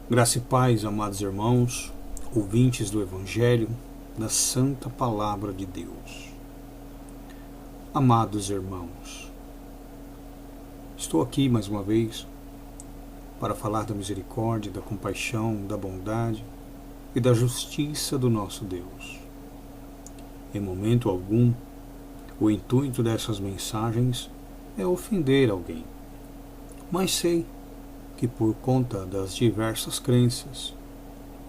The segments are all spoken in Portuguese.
Graça e paz, amados irmãos, ouvintes do Evangelho, da Santa Palavra de Deus. Amados irmãos, estou aqui mais uma vez para falar da misericórdia, da compaixão, da bondade e da justiça do nosso Deus. Em momento algum, o intuito dessas mensagens é ofender alguém, mas sei que por conta das diversas crenças,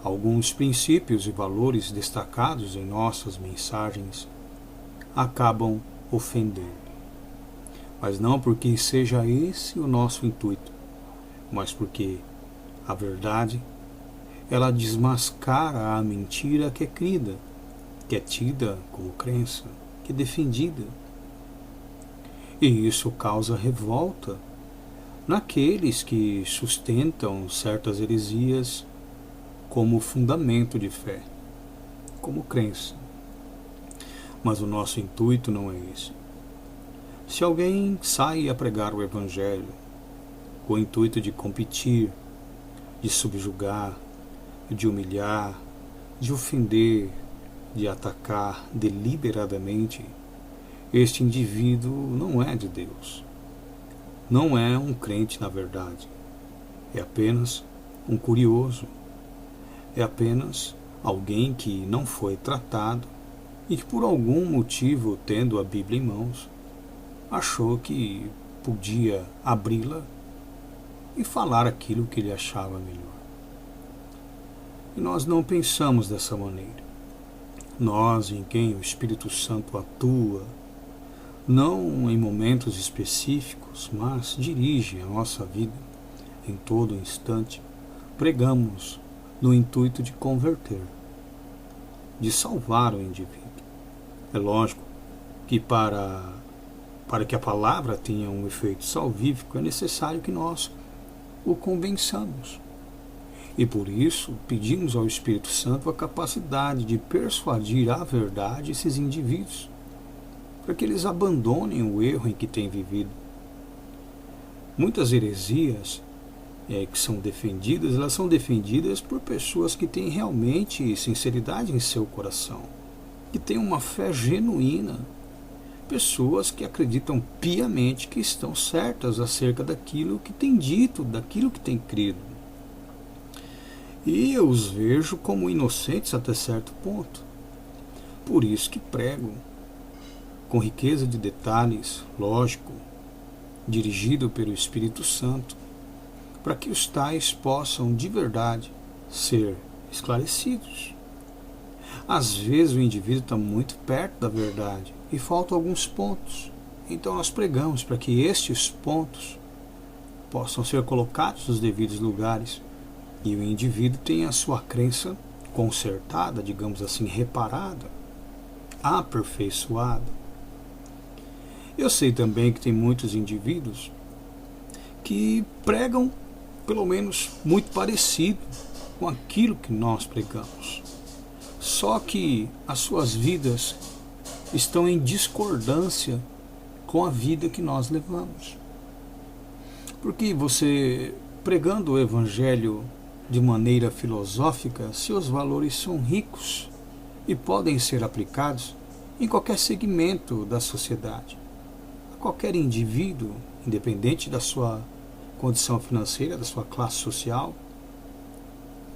alguns princípios e valores destacados em nossas mensagens acabam ofendendo. Mas não porque seja esse o nosso intuito, mas porque a verdade, ela desmascara a mentira que é crida, que é tida como crença, que é defendida. E isso causa revolta naqueles que sustentam certas heresias como fundamento de fé, como crença. Mas o nosso intuito não é esse. Se alguém sai a pregar o Evangelho com o intuito de competir, de subjugar, de humilhar, de ofender, de atacar deliberadamente, este indivíduo não é de Deus. Não é um crente na verdade, é apenas um curioso, é apenas alguém que não foi tratado e que por algum motivo, tendo a Bíblia em mãos, achou que podia abri-la e falar aquilo que ele achava melhor. E nós não pensamos dessa maneira. Nós, em quem o Espírito Santo atua, não em momentos específicos, mas dirige a nossa vida em todo instante, pregamos no intuito de converter, de salvar o indivíduo. É lógico que para que a palavra tenha um efeito salvífico é necessário que nós o convençamos. E por isso pedimos ao Espírito Santo a capacidade de persuadir à verdade esses indivíduos, para que eles abandonem o erro em que têm vivido. Muitas heresias que são defendidas, elas são defendidas por pessoas que têm realmente sinceridade em seu coração, que têm uma fé genuína, pessoas que acreditam piamente que estão certas acerca daquilo que têm dito, daquilo que têm crido. E eu os vejo como inocentes até certo ponto. Por isso que prego com riqueza de detalhes, lógico, dirigido pelo Espírito Santo, para que os tais possam de verdade ser esclarecidos. Às vezes o indivíduo está muito perto da verdade e faltam alguns pontos. Então nós pregamos para que estes pontos possam ser colocados nos devidos lugares e o indivíduo tenha a sua crença consertada, digamos assim, reparada, aperfeiçoada. Eu sei também que tem muitos indivíduos que pregam, pelo menos, muito parecido com aquilo que nós pregamos. Só que as suas vidas estão em discordância com a vida que nós levamos. Porque você, pregando o Evangelho de maneira filosófica, seus valores são ricos e podem ser aplicados em qualquer segmento da sociedade. Qualquer indivíduo, independente da sua condição financeira, da sua classe social,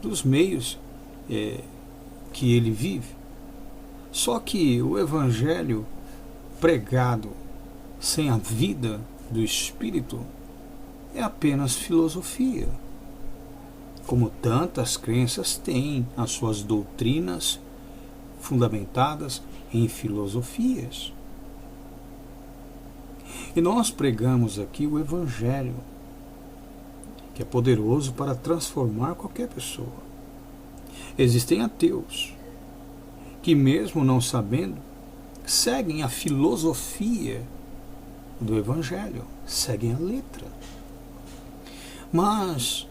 dos meios que ele vive. Só que o Evangelho pregado sem a vida do Espírito é apenas filosofia. Como tantas crenças têm as suas doutrinas fundamentadas em filosofias. E nós pregamos aqui o Evangelho, que é poderoso para transformar qualquer pessoa. Existem ateus que, mesmo não sabendo, seguem a filosofia do Evangelho, seguem a letra. Mas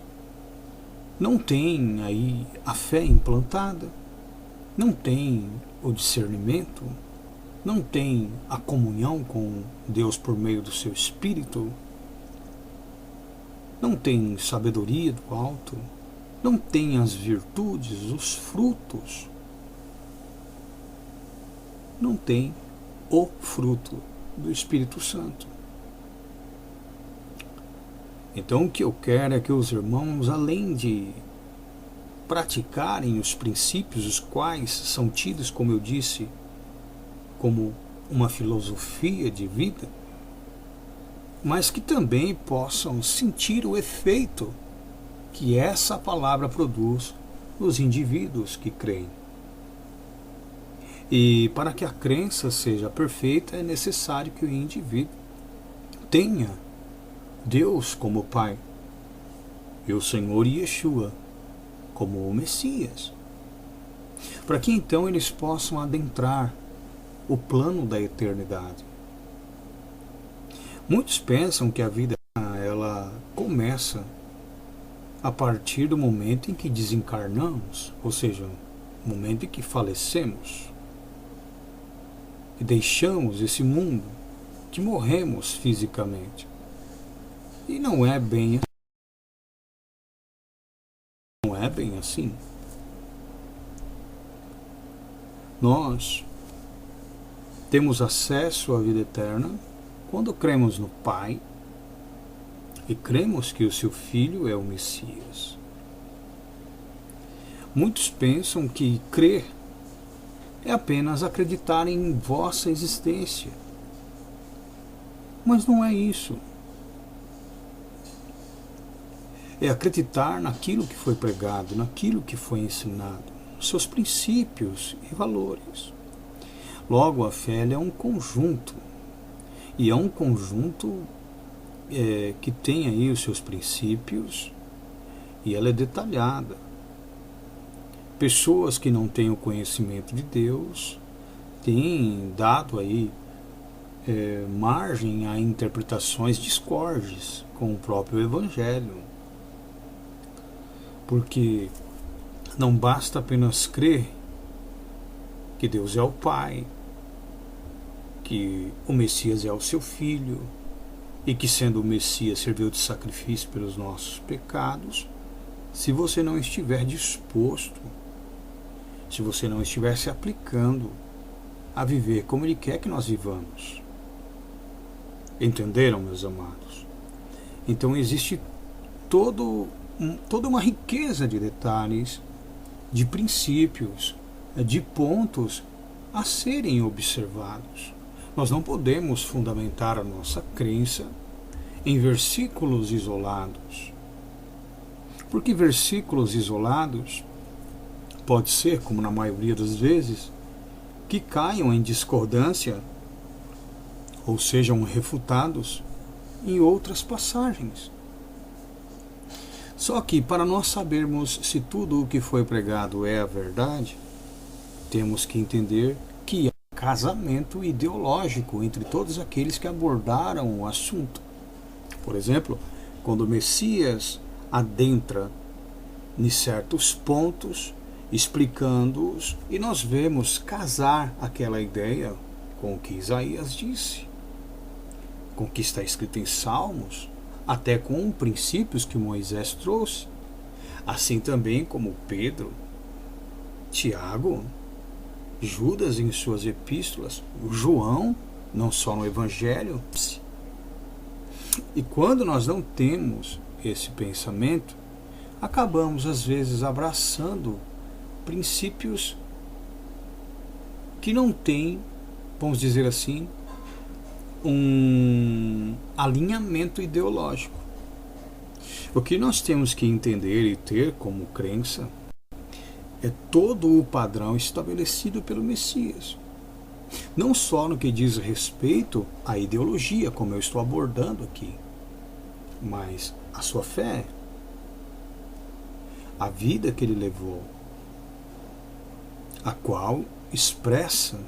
não têm aí a fé implantada, não têm o discernimento, não tem a comunhão com Deus por meio do seu Espírito, não tem sabedoria do alto, não tem as virtudes, os frutos, não tem o fruto do Espírito Santo. Então o que eu quero é que os irmãos, além de praticarem os princípios, os quais são tidos, como eu disse, como uma filosofia de vida, mas que também possam sentir o efeito que essa palavra produz nos indivíduos que creem. E para que a crença seja perfeita, é necessário que o indivíduo tenha Deus como Pai e o Senhor Yeshua como o Messias, para que então eles possam adentrar o plano da eternidade. Muitos pensam que a vida ela começa a partir do momento em que desencarnamos, ou seja, o momento em que falecemos e deixamos esse mundo, que morremos fisicamente. E não é bem assim. Nós temos acesso à vida eterna quando cremos no Pai e cremos que o seu Filho é o Messias. Muitos pensam que crer é apenas acreditar em vossa existência. Mas não é isso. É acreditar naquilo que foi pregado, naquilo que foi ensinado, nos seus princípios e valores. Logo, a fé é um conjunto, e é um conjunto que tem aí os seus princípios, e ela é detalhada. Pessoas que não têm o conhecimento de Deus têm dado aí margem a interpretações discordes com o próprio Evangelho. Porque não basta apenas crer que Deus é o Pai, que o Messias é o seu Filho, e que sendo o Messias serviu de sacrifício pelos nossos pecados, se você não estiver disposto, se você não estiver se aplicando a viver como Ele quer que nós vivamos. Entenderam, meus amados? Então existe toda uma riqueza de detalhes, de princípios, de pontos a serem observados. Nós não podemos fundamentar a nossa crença em versículos isolados, porque versículos isolados pode ser, como na maioria das vezes, que caiam em discordância ou sejam refutados em outras passagens. Só que, para nós sabermos se tudo o que foi pregado é a verdade, temos que entender que há casamento ideológico entre todos aqueles que abordaram o assunto. Por exemplo, quando o Messias adentra em certos pontos, explicando-os, e nós vemos casar aquela ideia com o que Isaías disse, com o que está escrito em Salmos, até com princípios que Moisés trouxe, assim também como Pedro, Tiago, Judas em suas epístolas, João, não só no Evangelho. E quando nós não temos esse pensamento, acabamos às vezes abraçando princípios que não têm, vamos dizer assim, um alinhamento ideológico. O que nós temos que entender e ter como crença é todo o padrão estabelecido pelo Messias. Não só no que diz respeito à ideologia, como eu estou abordando aqui, mas a sua fé, a vida que ele levou, a qual expressa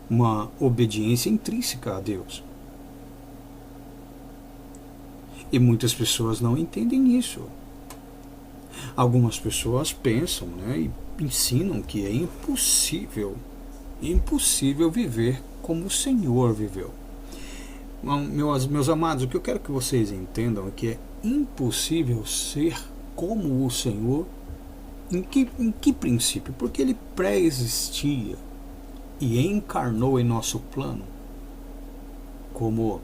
uma obediência intrínseca a Deus. E muitas pessoas não entendem isso. Algumas pessoas pensam, e ensinam que é impossível viver como o Senhor viveu. Meus amados, o que eu quero que vocês entendam é que é impossível ser como o Senhor, em que princípio? Porque ele pré-existia e encarnou em nosso plano como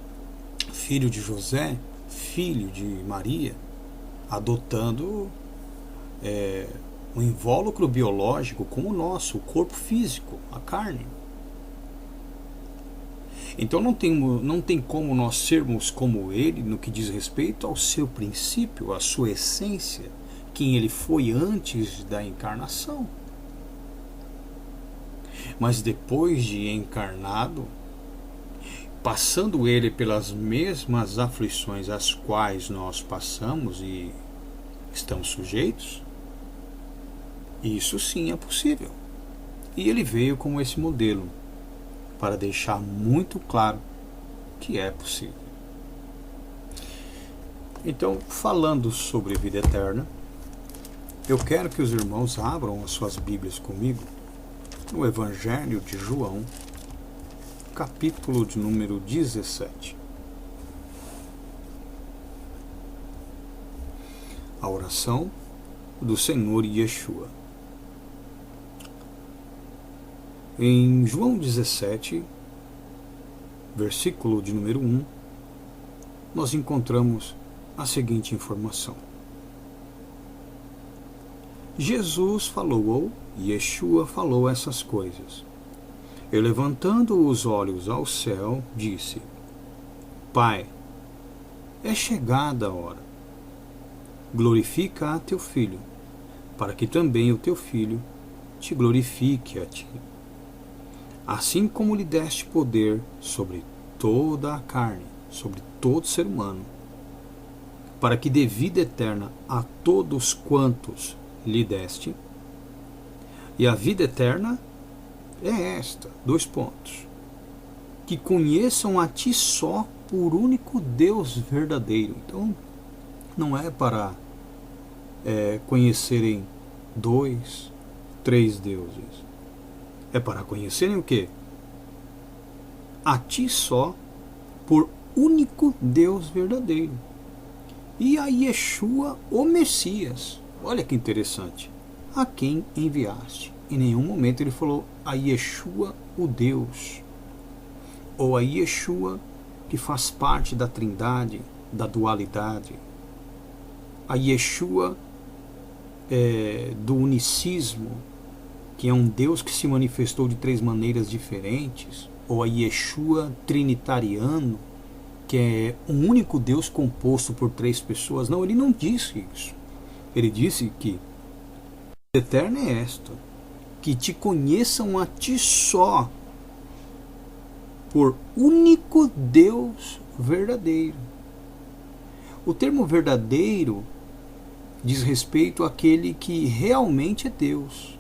filho de José, filho de Maria, adotando um invólucro biológico como o nosso, o corpo físico, a carne. Então não tem como nós sermos como ele no que diz respeito ao seu princípio, à sua essência, quem ele foi antes da encarnação. Mas depois de encarnado, passando ele pelas mesmas aflições às quais nós passamos e estamos sujeitos, isso sim é possível. E ele veio como esse modelo, para deixar muito claro que é possível. Então, falando sobre vida eterna, eu quero que os irmãos abram as suas Bíblias comigo no Evangelho de João, capítulo de número 17. A oração do Senhor Yeshua. Em João 17, versículo de número 1, nós encontramos a seguinte informação. Jesus falou, ou Yeshua falou essas coisas. E levantando os olhos ao céu, disse: Pai, é chegada a hora. Glorifica a teu filho, para que também o teu filho te glorifique a ti. Assim como lhe deste poder sobre toda a carne, sobre todo ser humano, para que dê vida eterna a todos quantos lhe deste. E a vida eterna é esta, : que conheçam a ti só, por único Deus verdadeiro. Então, não é para conhecerem 2, 3 deuses. É para conhecerem o quê? A ti só, por único Deus verdadeiro. E a Yeshua, o Messias. Olha que interessante. A quem enviaste. Em nenhum momento ele falou a Yeshua, o Deus. Ou a Yeshua, que faz parte da trindade, da dualidade. A Yeshua do unicismo, que é um Deus que se manifestou de 3 maneiras diferentes, ou a Yeshua trinitariano, que é um único Deus composto por 3 pessoas. Não, ele não disse isso. Ele disse que a vida eterna é esta, que te conheçam a ti só, por único Deus verdadeiro. O termo verdadeiro diz respeito àquele que realmente é Deus,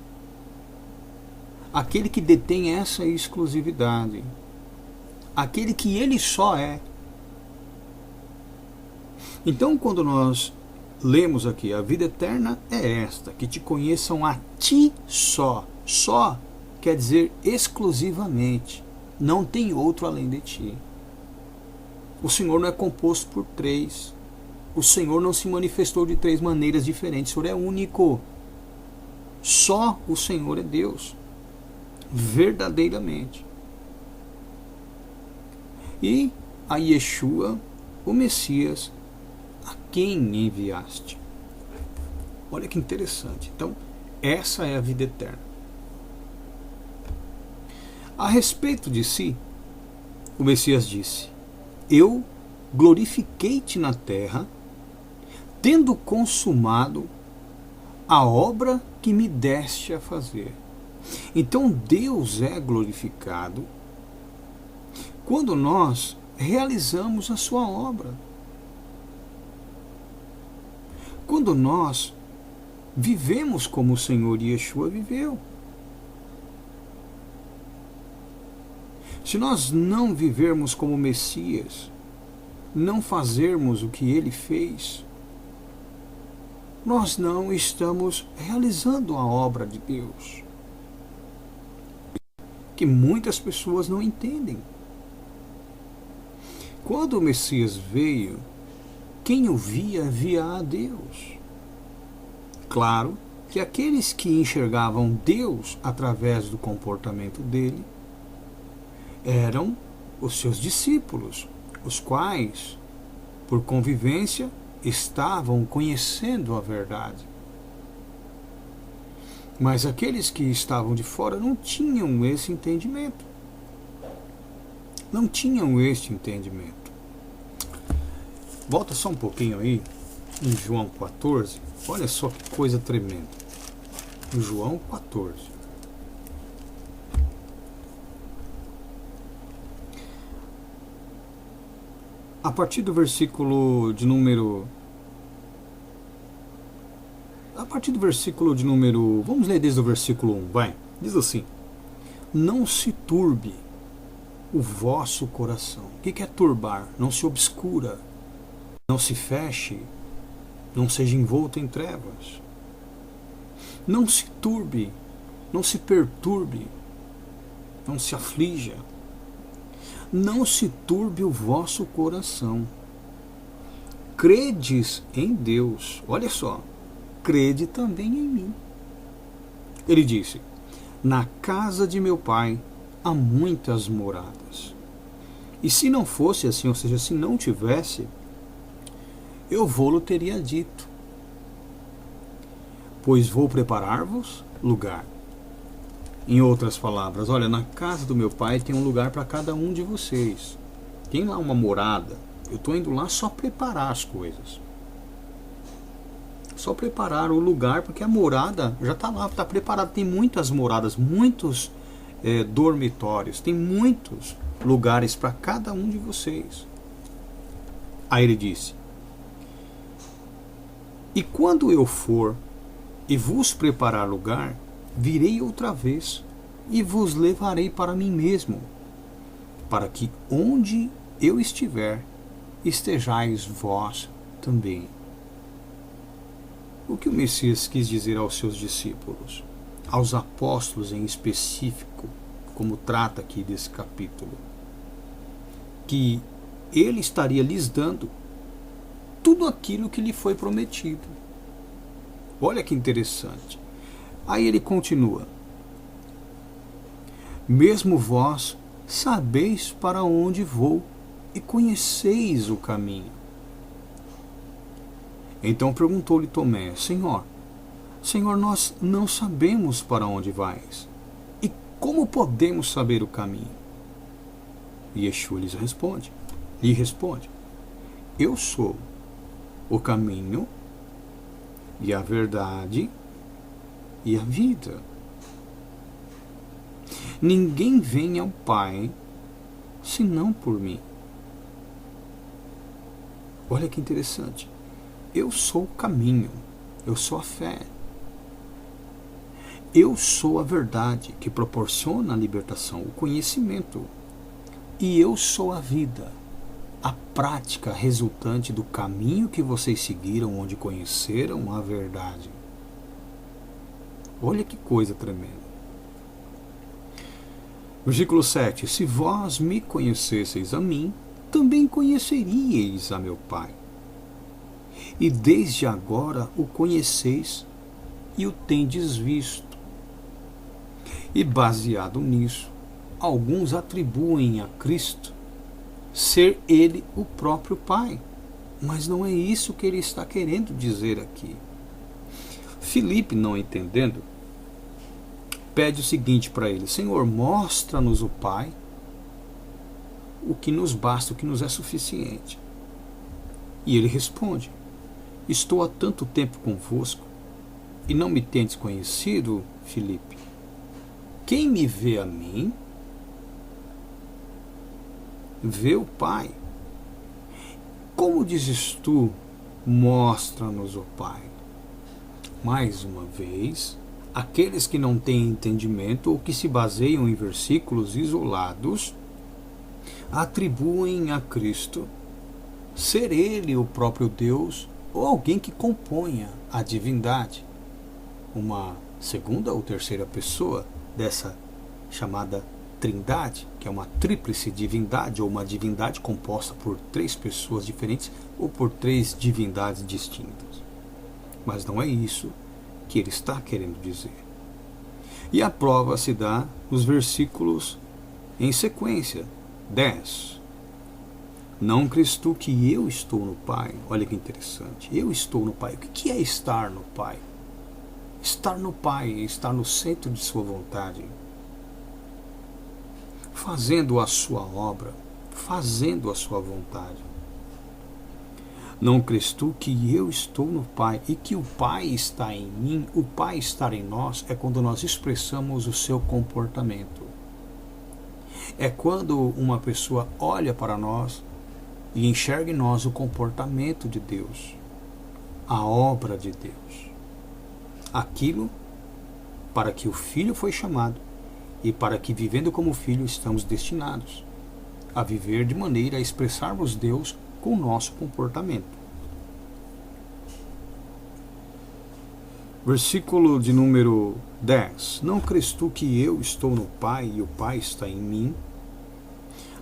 aquele que detém essa exclusividade, aquele que ele só é. Então, quando nós lemos aqui, a vida eterna é esta, que te conheçam a ti só. Só quer dizer exclusivamente, não tem outro além de ti. O Senhor não é composto por 3. O Senhor não se manifestou de 3 maneiras diferentes. O Senhor é único. Só o Senhor é Deus. Verdadeiramente. E a Yeshua, o Messias, a quem enviaste. Olha que interessante. Então, essa é a vida eterna. A respeito de si, o Messias disse: Eu glorifiquei-te na terra, tendo consumado a obra que me deste a fazer. Então Deus é glorificado quando nós realizamos a sua obra. Quando nós vivemos como o Senhor Yeshua viveu. Se nós não vivermos como Messias, não fazermos o que ele fez, nós não estamos realizando a obra de Deus, que muitas pessoas não entendem. Quando o Messias veio, quem o via, via a Deus. claro que aqueles que enxergavam Deus através do comportamento dele eram os seus discípulos, os quais, por convivência, estavam conhecendo a verdade. Mas aqueles que estavam de fora não tinham esse entendimento. Não tinham este entendimento. Volta só um pouquinho aí, em João 14. Olha só que coisa tremenda. Em João 14. A partir do versículo de número... Vamos ler desde o versículo 1, vai. Diz assim: não se turbe o vosso coração. O que é turbar? Não se obscura, não se feche, não seja envolto em trevas. Não se turbe, não se perturbe, não se aflija. Não se turbe o vosso coração. Credes em Deus. Olha só. Crede também em mim. Ele disse: na casa de meu pai há muitas moradas. E se não fosse assim, ou seja, se não tivesse, eu vou-lo teria dito. Pois vou preparar-vos lugar. Em outras palavras, olha, na casa do meu pai tem um lugar para cada um de vocês. Tem lá uma morada. Eu estou indo lá só preparar as coisas. Só preparar o lugar, porque a morada já está lá, está preparada. Tem muitas moradas, muitos dormitórios, tem muitos lugares para cada um de vocês. Aí ele disse: e quando eu for e vos preparar lugar, virei outra vez e vos levarei para mim mesmo, para que onde eu estiver, estejais vós também. O que o Messias quis dizer aos seus discípulos, aos apóstolos em específico, como trata aqui desse capítulo? Que ele estaria lhes dando tudo aquilo que lhe foi prometido. Olha que interessante. Aí ele continua: mesmo vós sabeis para onde vou e conheceis o caminho. Então perguntou-lhe Tomé: Senhor, nós não sabemos para onde vais, e como podemos saber o caminho? E Yeshua lhe responde: eu sou o caminho e a verdade e a vida. Ninguém vem ao Pai senão por mim. Olha que interessante. Eu sou o caminho, eu sou a fé. Eu sou a verdade que proporciona a libertação, o conhecimento. E eu sou a vida, a prática resultante do caminho que vocês seguiram, onde conheceram a verdade. Olha que coisa tremenda. Versículo 7. Se vós me conhecesseis a mim, também conheceríeis a meu Pai. E desde agora o conheceis e o tendes visto. E baseado nisso, alguns atribuem a Cristo ser ele o próprio Pai. Mas não é isso que ele está querendo dizer aqui. Filipe, não entendendo, pede o seguinte para ele: Senhor, mostra-nos o Pai, o que nos basta, o que nos é suficiente. E ele responde: estou há tanto tempo convosco e não me tendes conhecido, Filipe? Quem me vê a mim, vê o Pai. Como dizes tu, mostra-nos o Pai? Mais uma vez, aqueles que não têm entendimento ou que se baseiam em versículos isolados atribuem a Cristo ser ele o próprio Deus ou alguém que componha a divindade, uma segunda ou terceira pessoa dessa chamada Trindade, que é uma tríplice divindade ou uma divindade composta por três pessoas diferentes ou por três divindades distintas. Mas não é isso que ele está querendo dizer. E a prova se dá nos versículos em sequência. 10. Não crês tu que eu estou no Pai? Olha que interessante. Eu estou no Pai. O que é estar no Pai? Estar no Pai é estar no centro de sua vontade, fazendo a sua obra, fazendo a sua vontade. Não crês tu que eu estou no Pai e que o Pai está em mim? O Pai estar em nós é quando nós expressamos o seu comportamento. É quando uma pessoa olha para nós e enxerga em nós o comportamento de Deus, a obra de Deus. Aquilo para que o Filho foi chamado e para que, vivendo como Filho, estamos destinados a viver de maneira a expressarmos Deus com o nosso comportamento. Versículo de número 10. Não crês tu que eu estou no Pai e o Pai está em mim?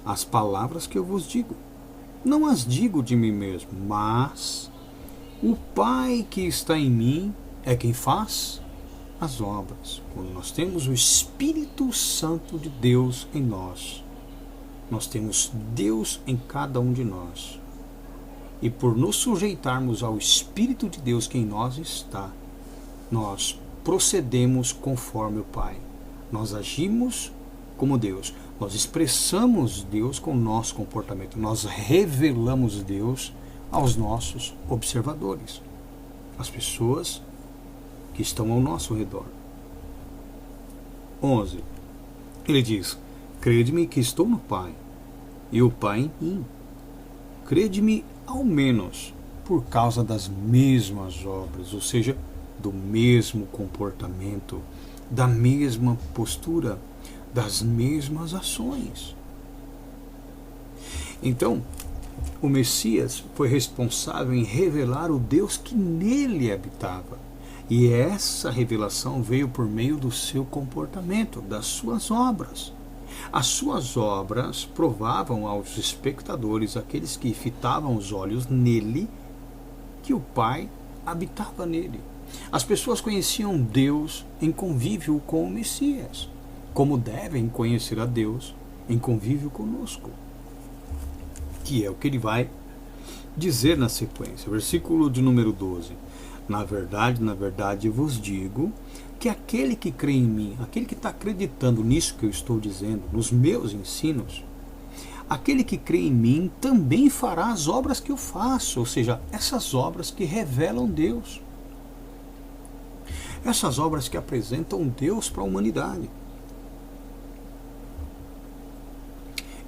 As palavras que eu vos digo, não as digo de mim mesmo, mas o Pai que está em mim é quem faz as obras. Quando nós temos o Espírito Santo de Deus em nós, nós temos Deus em cada um de nós. E por nos sujeitarmos ao Espírito de Deus que em nós está, nós procedemos conforme o Pai. Nós agimos como Deus. Nós expressamos Deus com o nosso comportamento. Nós revelamos Deus aos nossos observadores, as pessoas que estão ao nosso redor. 11. Ele diz: crede-me que estou no Pai e o Pai em mim. Crede-me ao menos por causa das mesmas obras, ou seja, do mesmo comportamento, da mesma postura, das mesmas ações. Então, o Messias foi responsável em revelar o Deus que nele habitava. E essa revelação veio por meio do seu comportamento, das suas obras. As suas obras provavam aos espectadores, aqueles que fitavam os olhos nele, que o Pai habitava nele. As pessoas conheciam Deus em convívio com o Messias, como devem conhecer a Deus em convívio conosco, que é o que ele vai dizer na sequência. Versículo de número 12. Na verdade vos digo que aquele que crê em mim, aquele que está acreditando nisso que eu estou dizendo, nos meus ensinos, aquele que crê em mim também fará as obras que eu faço, ou seja, essas obras que revelam Deus. Essas obras que apresentam Deus para a humanidade.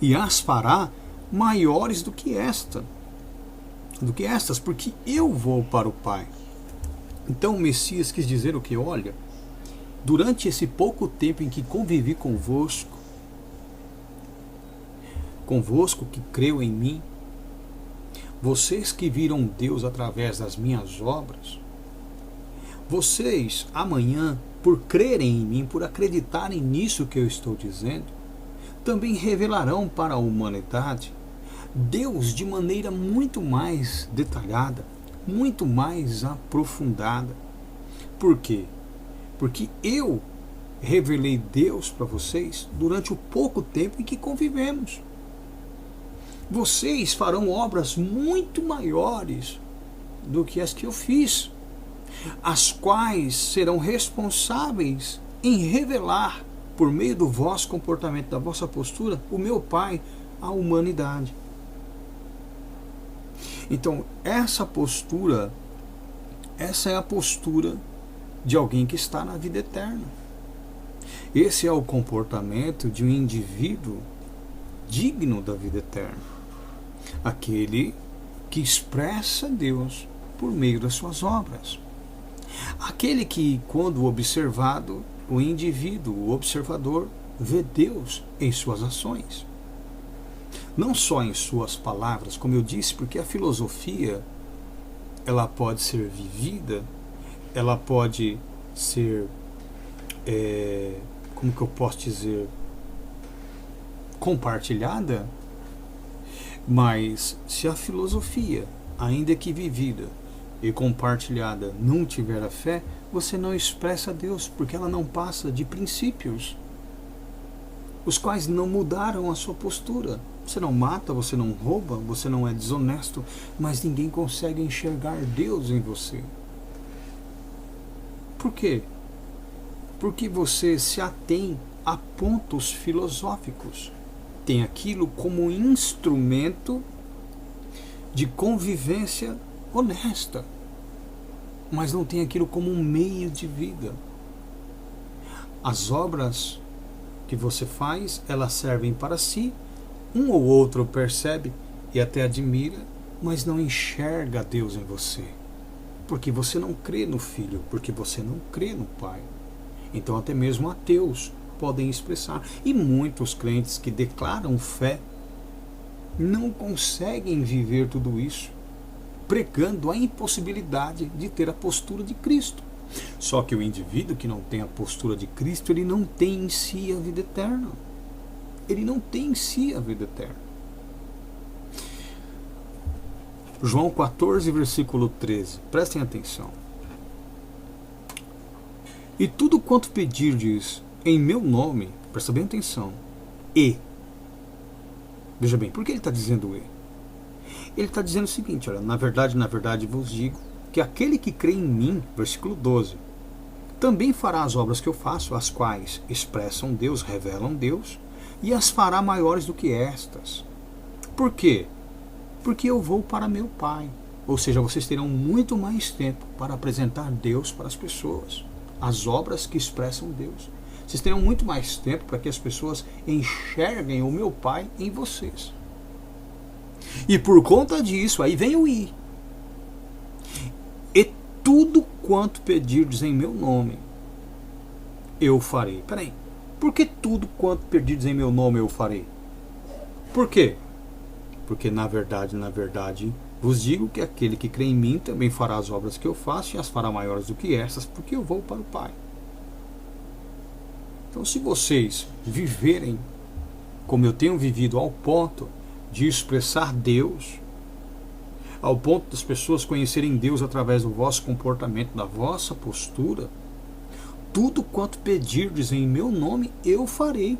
E as fará maiores do que estas, porque eu vou para o Pai. Então o Messias quis dizer o que? Olha, durante esse pouco tempo em que convivi convosco que creu em mim, vocês que viram Deus através das minhas obras, vocês amanhã, por crerem em mim, por acreditarem nisso que eu estou dizendo, também revelarão para a humanidade Deus de maneira muito mais detalhada, muito mais aprofundada. Por quê? Porque eu revelei Deus para vocês durante o pouco tempo em que convivemos. Vocês farão obras muito maiores do que as que eu fiz, as quais serão responsáveis em revelar, por meio do vosso comportamento, da vossa postura, o meu Pai à humanidade. Então, essa é a postura de alguém que está na vida eterna. Esse é o comportamento de um indivíduo digno da vida eterna. Aquele que expressa Deus por meio das suas obras. Aquele que, quando observado, o indivíduo, o observador, vê Deus em suas ações. Não só em suas palavras, como eu disse, porque a filosofia, ela pode ser vivida, ela pode ser, como que eu posso dizer, compartilhada, mas se a filosofia, ainda que vivida, e compartilhada não tiver a fé, você não expressa a Deus, porque ela não passa de princípios, os quais não mudaram a sua postura. Você não mata, você não rouba, você não é desonesto, mas ninguém consegue enxergar Deus em você. Por quê? Porque você se atém a pontos filosóficos. Tem aquilo como instrumento de convivência honesta, mas não tem aquilo como um meio de vida. As obras que você faz, elas servem para si, um ou outro percebe e até admira, mas não enxerga Deus em você, porque você não crê no Filho, porque você não crê no Pai. Então até mesmo ateus podem expressar, e muitos crentes que declaram fé não conseguem viver tudo isso, pregando a impossibilidade de ter a postura de Cristo. Só que o indivíduo que não tem a postura de Cristo, ele não tem em si a vida eterna. Ele não tem em si a vida eterna. João 14, versículo 13. Prestem atenção. E tudo quanto pedirdes em meu nome, presta bem atenção, veja bem, por que ele está dizendo Ele está dizendo o seguinte, olha, na verdade vos digo, que aquele que crê em mim, versículo 12, também fará as obras que eu faço, as quais expressam Deus, revelam Deus, e as fará maiores do que estas. Por quê? Porque eu vou para meu Pai. Ou seja, vocês terão muito mais tempo para apresentar Deus para as pessoas, as obras que expressam Deus. Vocês terão muito mais tempo para que as pessoas enxerguem o meu Pai em vocês. E por conta disso, aí vem o I. E tudo quanto pedirdes em meu nome, eu farei. Peraí, por que tudo quanto pedirdes em meu nome eu farei? Por quê? Porque na verdade, vos digo que aquele que crê em mim também fará as obras que eu faço e as fará maiores do que essas, porque eu vou para o Pai. Então, se vocês viverem como eu tenho vivido, ao ponto de expressar Deus, ao ponto das pessoas conhecerem Deus através do vosso comportamento, da vossa postura, tudo quanto pedirdes em meu nome, eu farei,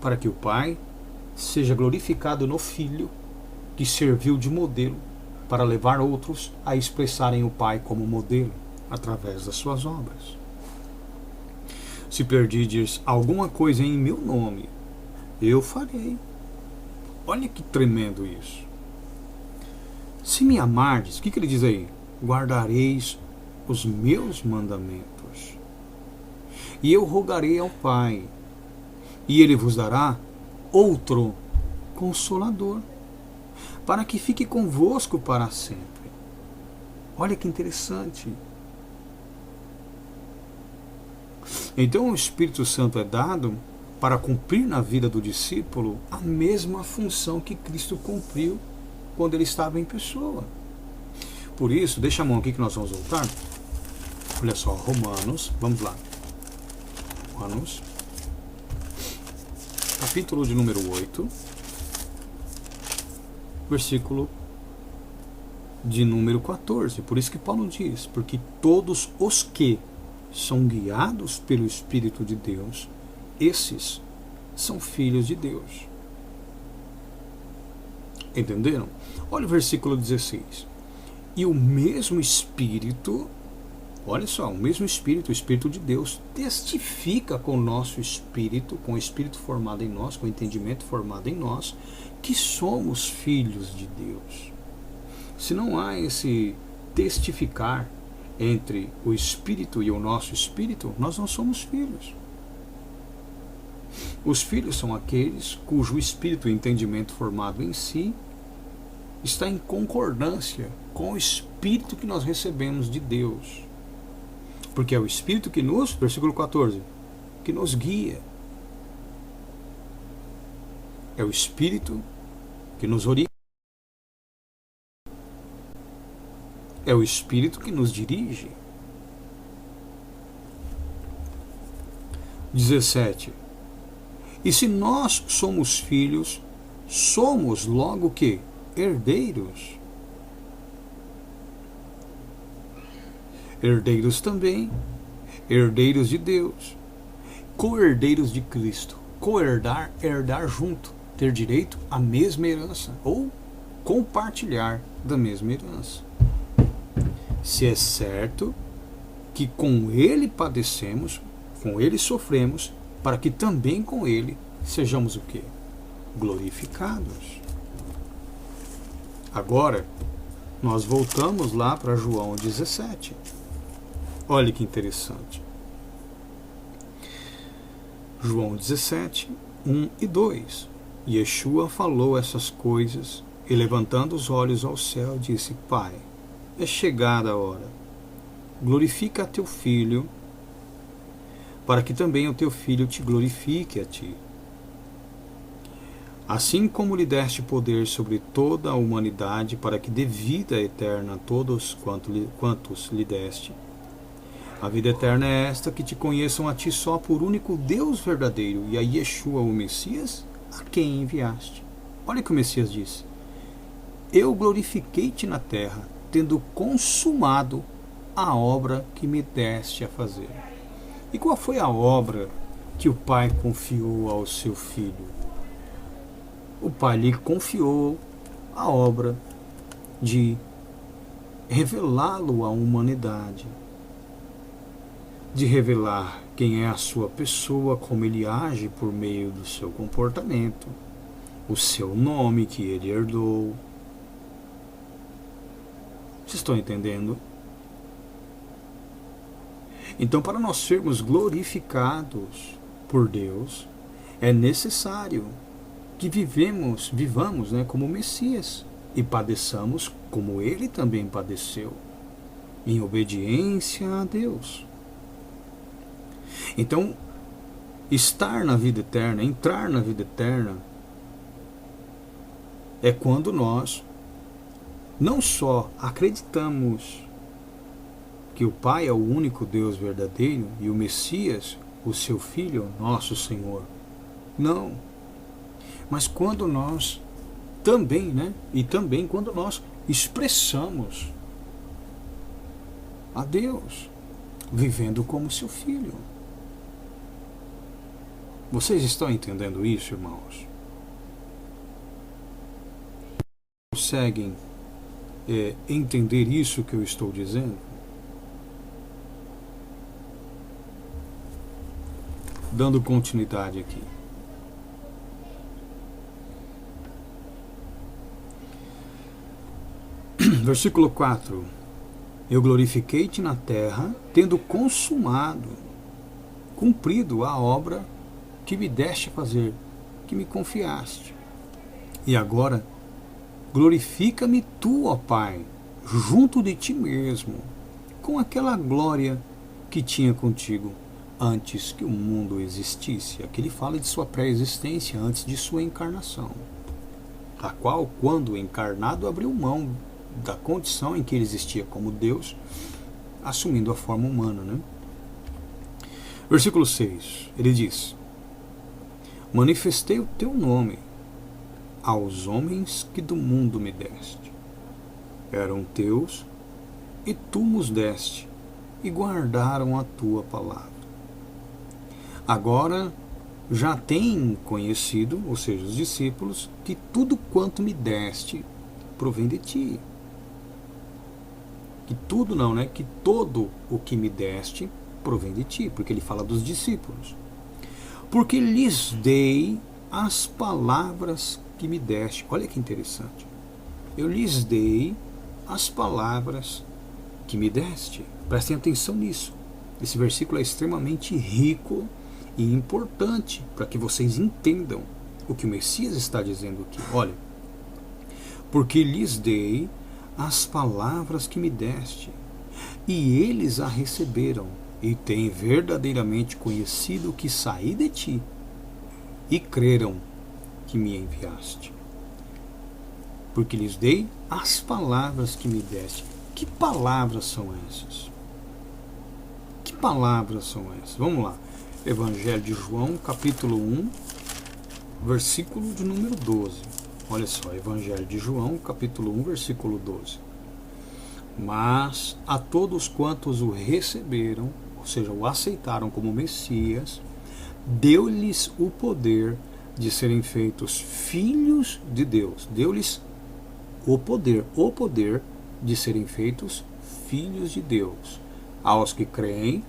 para que o Pai seja glorificado no Filho, que serviu de modelo para levar outros a expressarem o Pai como modelo, através das suas obras. Se pedirdes alguma coisa em meu nome, eu farei. Olha que tremendo isso. Se me amardes, o que ele diz aí? Guardareis os meus mandamentos. E eu rogarei ao Pai, e ele vos dará outro Consolador, para que fique convosco para sempre. Olha que interessante. Então o Espírito Santo é dado para cumprir na vida do discípulo a mesma função que Cristo cumpriu quando ele estava em pessoa. Por isso, deixa a mão aqui que nós vamos voltar. Olha só, Romanos, vamos lá. Romanos, capítulo de número 8, versículo de número 14. Por isso que Paulo diz, porque todos os que são guiados pelo Espírito de Deus, esses são filhos de Deus. Entenderam? Olha o versículo 16. E o mesmo Espírito, olha só, o mesmo Espírito, o Espírito de Deus, testifica com o nosso Espírito, com o Espírito formado em nós, com o entendimento formado em nós, que somos filhos de Deus. Se não há esse testificar entre o Espírito e o nosso Espírito, nós não somos filhos. Os filhos são aqueles cujo Espírito e entendimento formado em si está em concordância com o Espírito que nós recebemos de Deus. Porque é o Espírito que nos, versículo 14, que nos guia. É o Espírito que nos orienta. É o Espírito que nos dirige. 17. E se nós somos filhos, somos logo que herdeiros. herdeiros também, herdeiros de Deus, co-herdeiros de Cristo. Co-herdar, herdar junto, ter direito à mesma herança, ou compartilhar da mesma herança. Se é certo que com ele padecemos, com ele sofremos, para que também com ele sejamos o quê? Glorificados. Agora, nós voltamos lá para João 17. Olha que interessante. João 17, 1 e 2. Yeshua falou essas coisas e, levantando os olhos ao céu, disse: Pai, é chegada a hora. Glorifica a teu filho, para que também o teu filho te glorifique a ti. Assim como lhe deste poder sobre toda a humanidade, para que dê vida eterna a todos quantos lhe deste. A vida eterna é esta, que te conheçam a ti só por único Deus verdadeiro, e a Yeshua, o Messias, a quem enviaste. Olha o que o Messias disse: Eu glorifiquei-te na terra, tendo consumado a obra que me deste a fazer. E qual foi a obra que o Pai confiou ao seu Filho? O Pai lhe confiou a obra de revelá-lo à humanidade, de revelar quem é a sua pessoa, como ele age por meio do seu comportamento, o seu nome que ele herdou. Vocês estão entendendo? Então, para nós sermos glorificados por Deus, é necessário que vivamos, né, como Messias, e padeçamos como ele também padeceu, em obediência a Deus. Então, estar na vida eterna, entrar na vida eterna, é quando nós não só acreditamos que o Pai é o único Deus verdadeiro e o Messias, o seu Filho, nosso Senhor. Não. Mas quando nós também, né? E também quando nós expressamos a Deus, vivendo como seu Filho. Vocês estão entendendo isso, irmãos? Conseguem entender isso que eu estou dizendo? Dando continuidade aqui. Versículo 4. Eu glorifiquei-te na terra, tendo consumado, cumprido a obra que me deste fazer, que me confiaste. E agora, glorifica-me tu, ó Pai, junto de ti mesmo, com aquela glória que tinha contigo antes que o mundo existisse. Aqui ele fala de sua pré-existência, antes de sua encarnação, a qual, quando encarnado, abriu mão da condição em que ele existia como Deus, assumindo a forma humana, né? Versículo 6, ele diz: manifestei o teu nome aos homens que do mundo me deste. Eram teus, e tu nos deste, e guardaram a tua palavra. Agora já têm conhecido, ou seja, os discípulos, que tudo quanto me deste provém de ti. Que tudo não, né? Que todo o que me deste provém de ti, porque ele fala dos discípulos. Porque lhes dei as palavras que me deste. Olha que interessante. Eu lhes dei as palavras que me deste. Prestem atenção nisso. Esse versículo é extremamente rico e importante para que vocês entendam o que o Messias está dizendo aqui. Olha, porque lhes dei as palavras que me deste, e eles a receberam, e têm verdadeiramente conhecido que saí de ti, e creram que me enviaste. Porque lhes dei as palavras que me deste. Que palavras são essas? Que palavras são essas? Vamos lá. Evangelho de João, capítulo 1, versículo de número 12. Olha só, Evangelho de João, capítulo 1, versículo 12. Mas a todos quantos o receberam, ou seja, o aceitaram como Messias, deu-lhes o poder de serem feitos filhos de Deus. Deu-lhes o poder de serem feitos filhos de Deus, aos que creem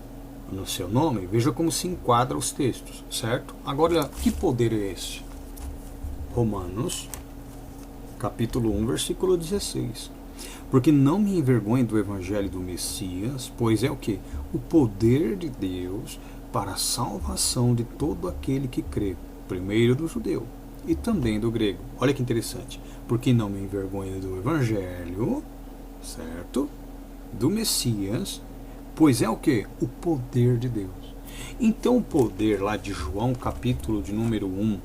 no seu nome. Veja como se enquadra os textos, certo? Agora, que poder é este? Romanos, capítulo 1, versículo 16. Porque não me envergonho do evangelho do Messias, pois é o que? O poder de Deus para a salvação de todo aquele que crê, primeiro do judeu e também do grego. Olha que interessante. Porque não me envergonho do evangelho, certo? Do Messias, pois é o que? O poder de Deus. Então o poder lá de João, capítulo de número 1,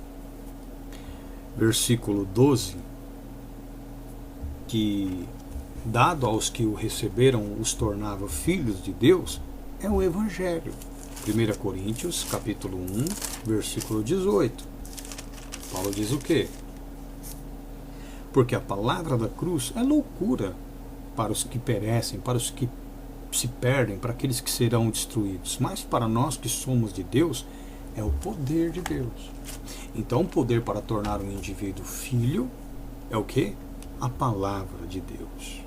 versículo 12, que dado aos que o receberam os tornava filhos de Deus, é o Evangelho. 1 Coríntios, capítulo 1, versículo 18. Paulo diz o quê? Porque a palavra da cruz é loucura para os que perecem, para os que se perdem, para aqueles que serão destruídos. Mas para nós que somos de Deus, é o poder de Deus. Então o poder para tornar um indivíduo filho é o quê? A palavra de Deus.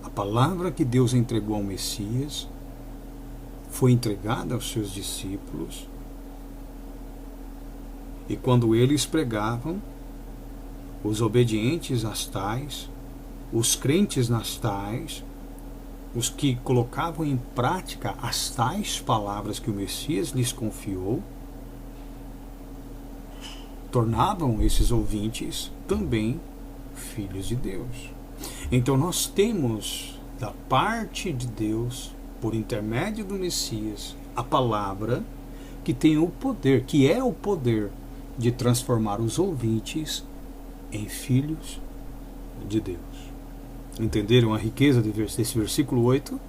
A palavra que Deus entregou ao Messias foi entregada aos seus discípulos, e quando eles pregavam, os obedientes às tais, os crentes nas tais, os que colocavam em prática as tais palavras que o Messias lhes confiou, tornavam esses ouvintes também filhos de Deus. Então nós temos da parte de Deus, por intermédio do Messias, a palavra que tem o poder, que é o poder de transformar os ouvintes em filhos de Deus. Entenderam a riqueza desse versículo 8?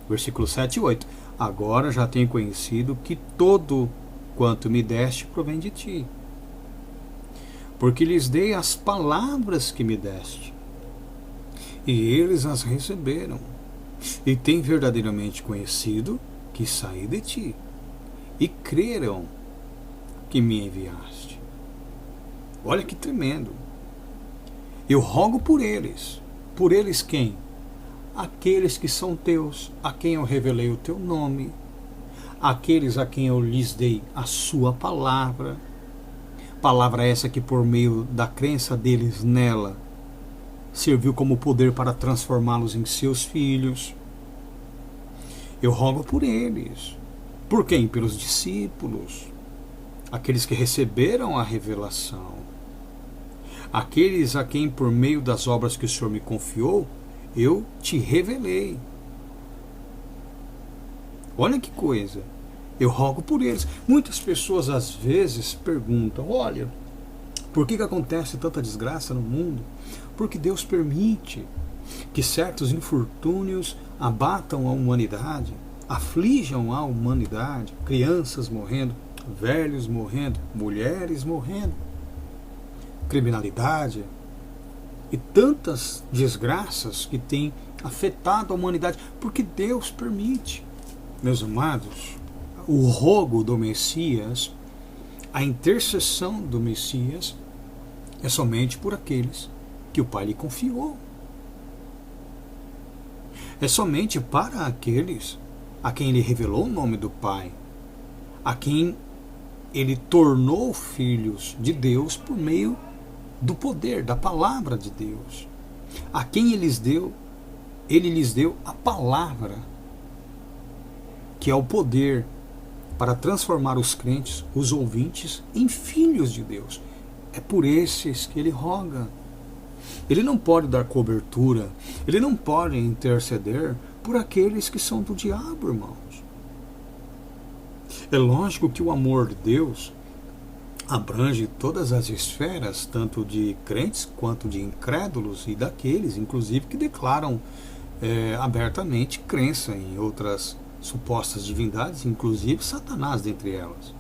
Versículo 7 e 8. Agora já tenho conhecido que todo quanto me deste provém de ti, porque lhes dei as palavras que me deste, e eles as receberam, e têm verdadeiramente conhecido que saí de ti, e creram que me enviaste. Olha que tremendo. Eu rogo por eles. Por eles quem? Aqueles que são teus, a quem eu revelei o teu nome, aqueles a quem eu lhes dei a sua palavra. Palavra essa que por meio da crença deles nela, serviu como poder para transformá-los em seus filhos. Eu rogo por eles. Por quem? Pelos discípulos, aqueles que receberam a revelação, aqueles a quem por meio das obras que o Senhor me confiou, eu te revelei. Olha que coisa. Eu rogo por eles. Muitas pessoas às vezes perguntam, olha, por que acontece tanta desgraça no mundo? Porque Deus permite que certos infortúnios abatam a humanidade, aflijam a humanidade, crianças morrendo, velhos morrendo, mulheres morrendo, criminalidade e tantas desgraças que têm afetado a humanidade, porque Deus permite. Meus amados, o rogo do Messias, a intercessão do Messias é somente por aqueles que o Pai lhe confiou. É somente para aqueles a quem ele revelou o nome do Pai, a quem ele tornou filhos de Deus por meio do poder, da palavra de Deus. A quem ele lhes deu a palavra, que é o poder para transformar os crentes, os ouvintes, em filhos de Deus. É por esses que ele roga. Ele não pode dar cobertura, ele não pode interceder por aqueles que são do diabo, irmãos. É lógico que o amor de Deus abrange todas as esferas, tanto de crentes quanto de incrédulos e daqueles, inclusive, que declaram abertamente crença em outras supostas divindades, inclusive Satanás dentre elas.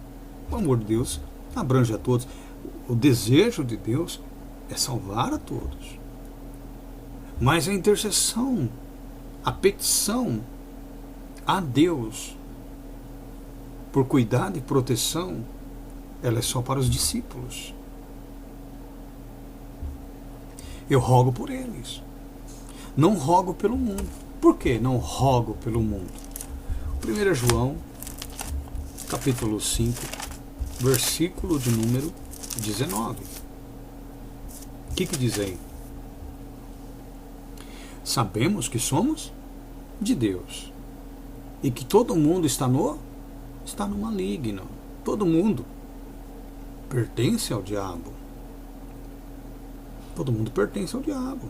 O amor de Deus abrange a todos. O desejo de Deus é salvar a todos. Mas a intercessão, a petição a Deus por cuidado e proteção, ela é só para os discípulos. Eu rogo por eles. Não rogo pelo mundo. Por que não rogo pelo mundo? 1 João, capítulo 5, versículo de número 19. O que diz aí? Sabemos que somos de Deus e que todo mundo está no maligno. Todo mundo pertence ao diabo. Todo mundo pertence ao diabo.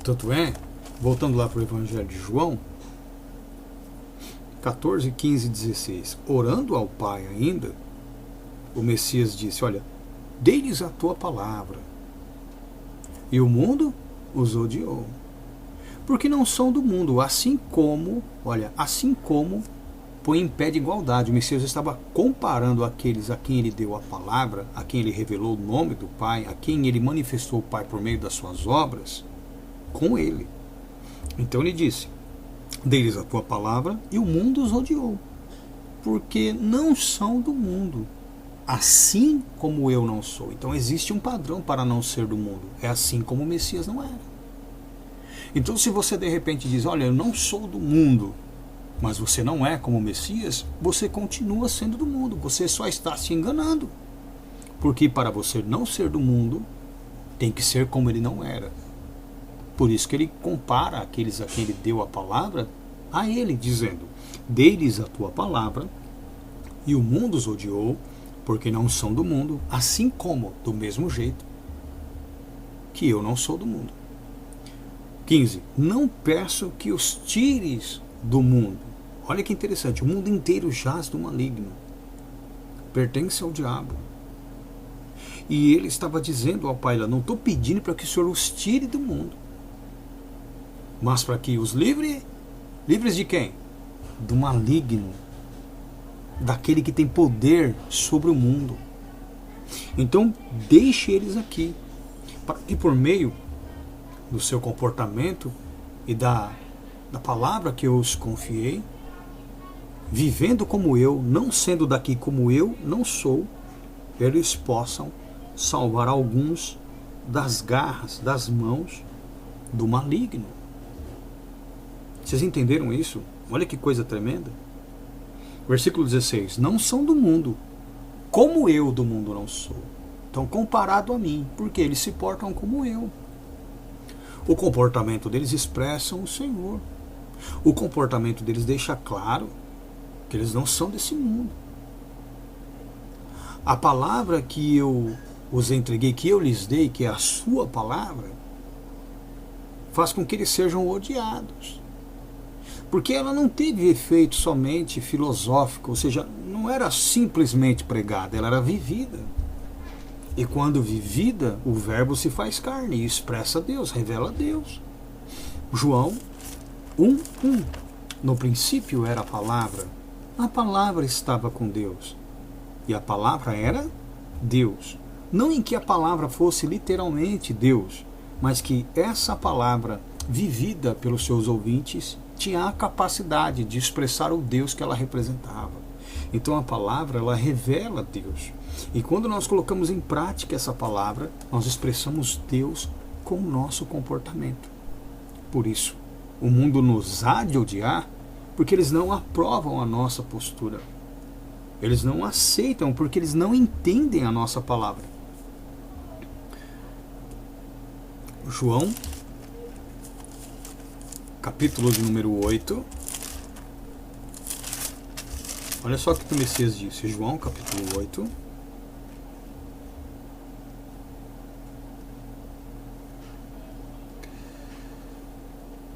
Tanto é, voltando lá para o Evangelho de João, 14, 15 e 16, orando ao Pai ainda, o Messias disse, olha, dê-lhes a tua palavra, e o mundo os odiou, porque não são do mundo, assim como põe em pé de igualdade. O Messias estava comparando aqueles a quem ele deu a palavra, a quem ele revelou o nome do Pai, a quem ele manifestou o Pai por meio das suas obras, com ele. Então ele disse, dê-lhes a tua palavra, e o mundo os odiou, porque não são do mundo, assim como eu não sou. Então existe um padrão para não ser do mundo, é assim como o Messias não era. Então se você de repente diz, olha, eu não sou do mundo, mas você não é como o Messias, você continua sendo do mundo, você só está se enganando, porque para você não ser do mundo, tem que ser como ele não era. Por isso que ele compara aqueles a quem ele deu a palavra a ele, dizendo, dê-lhes a tua palavra, e o mundo os odiou, porque não são do mundo, assim como, do mesmo jeito, que eu não sou do mundo. 15. Não peço que os tires do mundo. Olha que interessante, o mundo inteiro jaz do maligno, pertence ao diabo. E ele estava dizendo ao Pai, não estou pedindo para que o Senhor os tire do mundo, mas para que os livres de quem? Do maligno, daquele que tem poder sobre o mundo. Então deixe eles aqui, para que por meio do seu comportamento e da palavra que eu os confiei, vivendo como eu, não sendo daqui como eu não sou, eles possam salvar alguns das garras, das mãos do maligno. Vocês entenderam isso? Olha que coisa tremenda. Versículo 16. Não são do mundo, como eu do mundo não sou. Então, comparado a mim, porque eles se portam como eu. O comportamento deles expressa o Senhor. O comportamento deles deixa claro que eles não são desse mundo. A palavra que eu os entreguei, que eu lhes dei, que é a sua palavra, faz com que eles sejam odiados. Porque ela não teve efeito somente filosófico, ou seja, não era simplesmente pregada, ela era vivida. E quando vivida, o verbo se faz carne e expressa Deus, revela Deus. João 1:1. No princípio era a palavra estava com Deus, e a palavra era Deus. Não em que a palavra fosse literalmente Deus, mas que essa palavra, vivida pelos seus ouvintes, tinha a capacidade de expressar o Deus que ela representava. Então a palavra, ela revela Deus. E quando nós colocamos em prática essa palavra, nós expressamos Deus com o nosso comportamento. Por isso, o mundo nos há de odiar, porque eles não aprovam a nossa postura. Eles não aceitam, porque eles não entendem a nossa palavra. João, capítulo de número 8. Olha só o que o Messias disse. João, capítulo 8.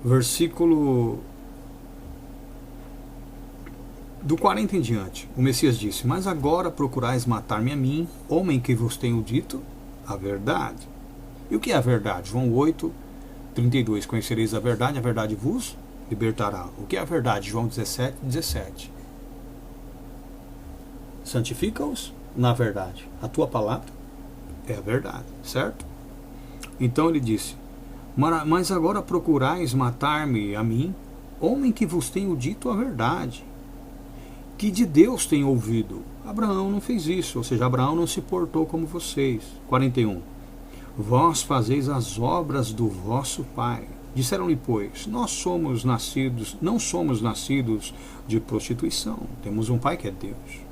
Versículo do 40 em diante. O Messias disse, mas agora procurais matar-me a mim, homem que vos tenho dito a verdade. E o que é a verdade? João 8, 32. Conhecereis a verdade vos libertará. O que é a verdade? João 17, 17. Santifica-os na verdade. A tua palavra É a verdade, certo? Então ele disse: mas agora procurais matar-me a mim, homem que vos tenho dito a verdade, que de Deus tenho ouvido. Abraão não fez isso, ou seja, Abraão não se portou como vocês. 41. Vós fazeis as obras do vosso pai. Disseram-lhe, pois, não somos nascidos de prostituição, temos um pai que é Deus.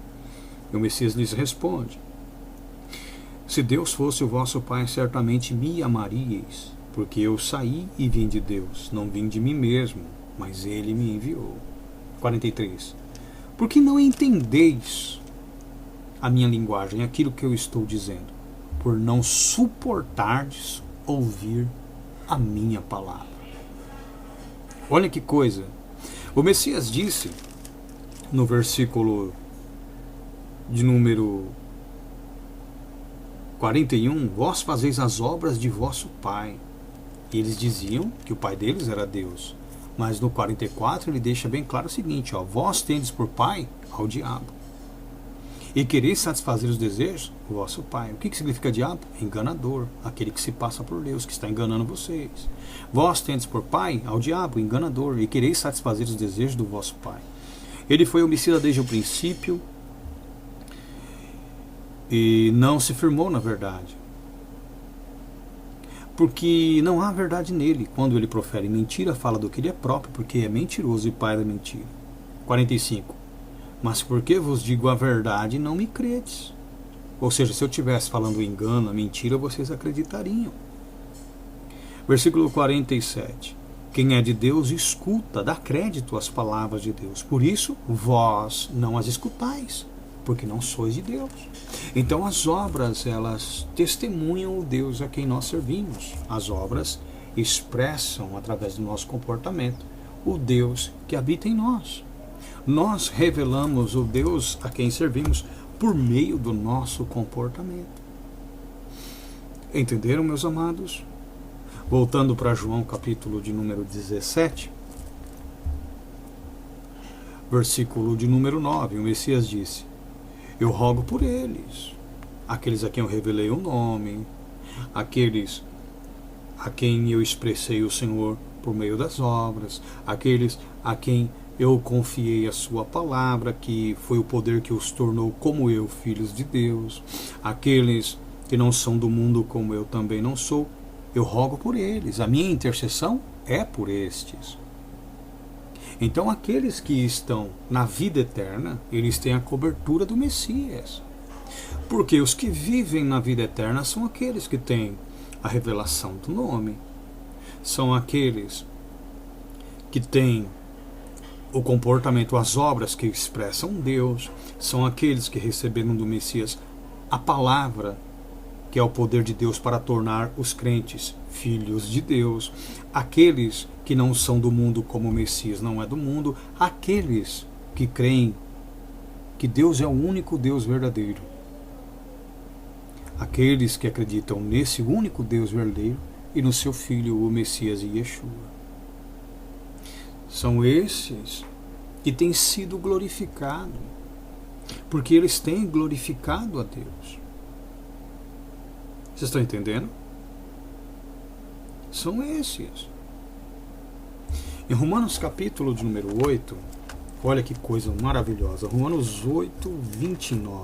E o Messias lhes responde: se Deus fosse o vosso pai, certamente me amaríeis, porque eu saí e vim de Deus, não vim de mim mesmo, mas ele me enviou. 43. Porque não entendeis a minha linguagem, aquilo que eu estou dizendo, por não suportardes ouvir a minha palavra. Olha que coisa. O Messias disse no versículo de número 41, vós fazeis as obras de vosso pai. E eles diziam que o pai deles era Deus. Mas no 44 ele deixa bem claro o seguinte, ó, vós tendes por pai ao diabo. E quereis satisfazer os desejos do vosso pai. O que significa diabo? Enganador, aquele que se passa por Deus, que está enganando vocês. Vós tendes por pai ao diabo, enganador, e quereis satisfazer os desejos do vosso pai. Ele foi homicida desde o princípio e não se firmou na verdade. Porque não há verdade nele. Quando ele profere mentira, fala do que ele é próprio, porque é mentiroso e pai da mentira. 45. Mas porque vos digo a verdade, não me credes. Ou seja, se eu estivesse falando engano, a mentira, vocês acreditariam. Versículo 47. Quem é de Deus, escuta, dá crédito às palavras de Deus. Por isso, vós não as escutais, porque não sois de Deus. Então as obras, elas testemunham o Deus a quem nós servimos. As obras expressam, através do nosso comportamento, o Deus que habita em nós. Nós revelamos o Deus a quem servimos por meio do nosso comportamento. Entenderam, meus amados? Voltando para João, capítulo de número 17, versículo de número 9, o Messias disse: eu rogo por eles, aqueles a quem eu revelei o nome, aqueles a quem eu expressei o Senhor por meio das obras, aqueles a quem eu confiei a sua palavra, que foi o poder que os tornou como eu, filhos de Deus, aqueles que não são do mundo como eu também não sou, eu rogo por eles, a minha intercessão é por estes. Então aqueles que estão na vida eterna, eles têm a cobertura do Messias. Porque os que vivem na vida eterna são aqueles que têm a revelação do nome. São aqueles que têm o comportamento, as obras que expressam Deus. São aqueles que receberam do Messias a palavra, que é o poder de Deus para tornar os crentes filhos de Deus. Aqueles que não são do mundo, como o Messias não é do mundo. Aqueles que creem que Deus é o único Deus verdadeiro. Aqueles que acreditam nesse único Deus verdadeiro e no seu Filho, o Messias Yeshua. São esses que têm sido glorificados, porque eles têm glorificado a Deus. Vocês estão entendendo? São esses. Em Romanos capítulo de número 8, olha que coisa maravilhosa. Romanos 8, 29.